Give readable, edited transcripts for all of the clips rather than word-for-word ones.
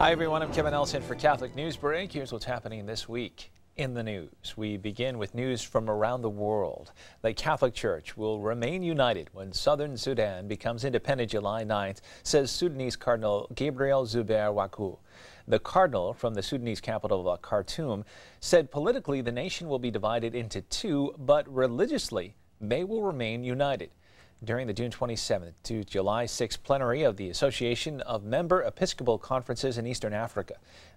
Hi everyone, I'm Kevin Nelson for Catholic Newsbreak. Here's what's happening this week in the news. We begin with news from around the world. The Catholic Church will remain united when southern Sudan becomes independent July 9th, says Sudanese Cardinal Gabriel Zubair Waku. The cardinal from the Sudanese capital of Khartoum said politically the nation will be divided into two, but religiously they will remain united. During the June 27th to July 6th plenary of the Association of Member Episcopal Conferences in Eastern Africa,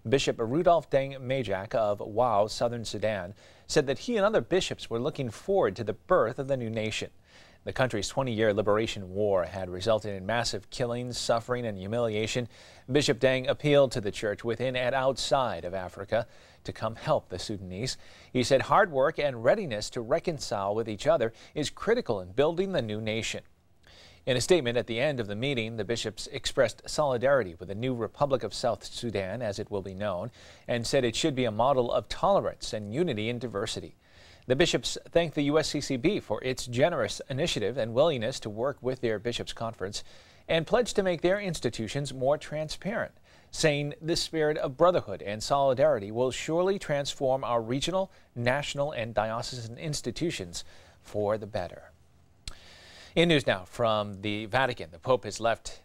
Bishop Rudolph Deng Majak of Wau, Southern Sudan, said that he and other bishops were looking forward to the birth of the new nation. The country's 20-year liberation war had resulted in massive killings, suffering, and humiliation. Bishop Deng appealed to the church within and outside of Africa to come help the Sudanese. He said hard work and readiness to reconcile with each other is critical in building the new nation. In a statement at the end of the meeting, the bishops expressed solidarity with the new Republic of South Sudan, as it will be known, and said it should be a model of tolerance and unity in diversity. The bishops thanked the USCCB for its generous initiative and willingness to work with their bishops' conference and pledged to make their institutions more transparent, saying the spirit of brotherhood and solidarity will surely transform our regional, national, and diocesan institutions for the better. In news now from the Vatican, the Pope has left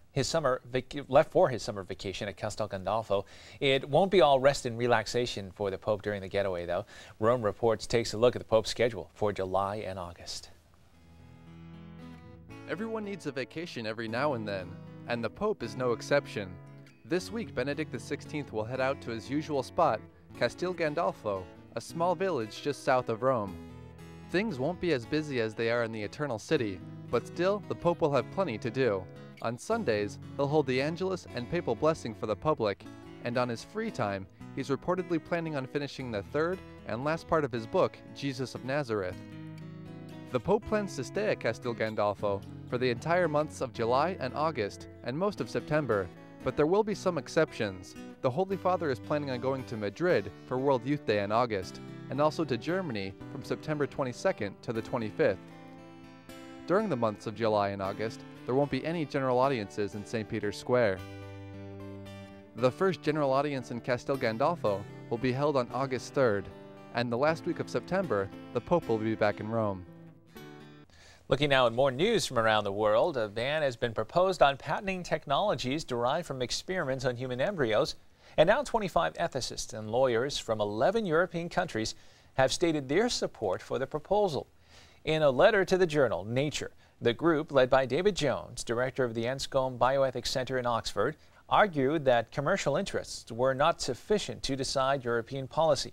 for his summer vacation at Castel Gandolfo. It won't be all rest and relaxation for the Pope during the getaway, though. Rome Reports takes a look at the Pope's schedule for July and August. Everyone needs a vacation every now and then, and the Pope is no exception. This week, Benedict XVI will head out to his usual spot, Castel Gandolfo, a small village just south of Rome. Things won't be as busy as they are in the Eternal City, but still, the Pope will have plenty to do. On Sundays, he'll hold the Angelus and Papal Blessing for the public, and on his free time, he's reportedly planning on finishing the third and last part of his book, Jesus of Nazareth. The Pope plans to stay at Castel Gandolfo for the entire months of July and August, and most of September, but there will be some exceptions. The Holy Father is planning on going to Madrid for World Youth Day in August, and also to Germany from September 22nd to the 25th. During the months of July and August, there won't be any general audiences in St. Peter's Square. The first general audience in Castel Gandolfo will be held on August 3rd, and the last week of September, the Pope will be back in Rome. Looking now at more news from around the world, a ban has been proposed on patenting technologies derived from experiments on human embryos, and now 25 ethicists and lawyers from 11 European countries have stated their support for the proposal. In a letter to the journal Nature, the group, led by David Jones, director of the Anscombe Bioethics Centre in Oxford, argued that commercial interests were not sufficient to decide European policy.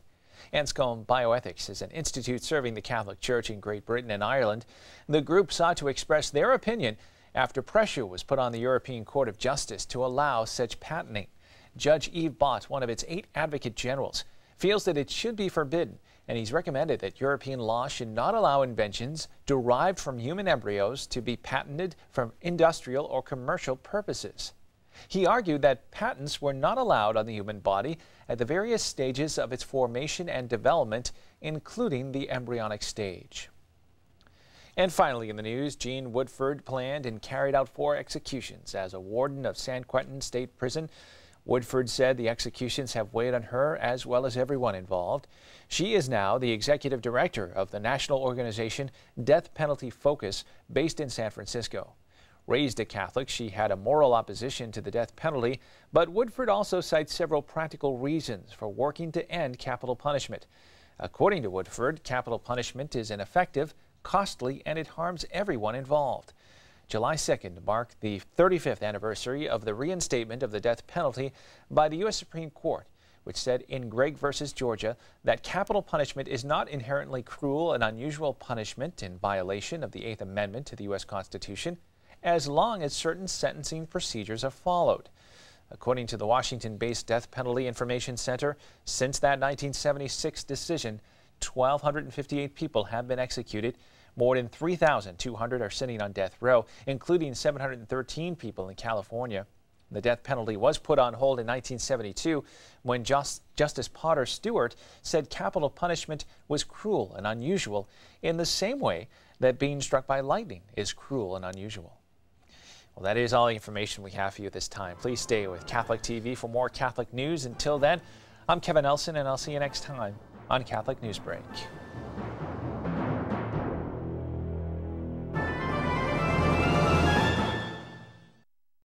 Anscombe Bioethics is an institute serving the Catholic Church in Great Britain and Ireland. The group sought to express their opinion after pressure was put on the European Court of Justice to allow such patenting. Judge Yves Bott, one of its 8 advocate generals, feels that it should be forbidden, and he's recommended that European law should not allow inventions derived from human embryos to be patented for industrial or commercial purposes. He argued that patents were not allowed on the human body at the various stages of its formation and development, including the embryonic stage. And finally in the news, Jean Woodford planned and carried out 4 executions as a warden of San Quentin State Prison. Woodford said the executions have weighed on her as well as everyone involved. She is now the executive director of the national organization Death Penalty Focus, based in San Francisco. Raised a Catholic, she had a moral opposition to the death penalty, but Woodford also cites several practical reasons for working to end capital punishment. According to Woodford, capital punishment is ineffective, costly, and it harms everyone involved. July 2nd marked the 35th anniversary of the reinstatement of the death penalty by the U.S. Supreme Court, which said in Gregg v. Georgia that capital punishment is not inherently cruel and unusual punishment in violation of the 8th Amendment to the U.S. Constitution, as long as certain sentencing procedures are followed. According to the Washington-based Death Penalty Information Center, since that 1976 decision, 1,258 people have been executed. More than 3,200 are sitting on death row, including 713 people in California. The death penalty was put on hold in 1972 when Justice Potter Stewart said capital punishment was cruel and unusual in the same way that being struck by lightning is cruel and unusual. Well, that is all the information we have for you this time. Please stay with Catholic TV for more Catholic news. Until then, I'm Kevin Nelson, and I'll see you next time on Catholic Newsbreak.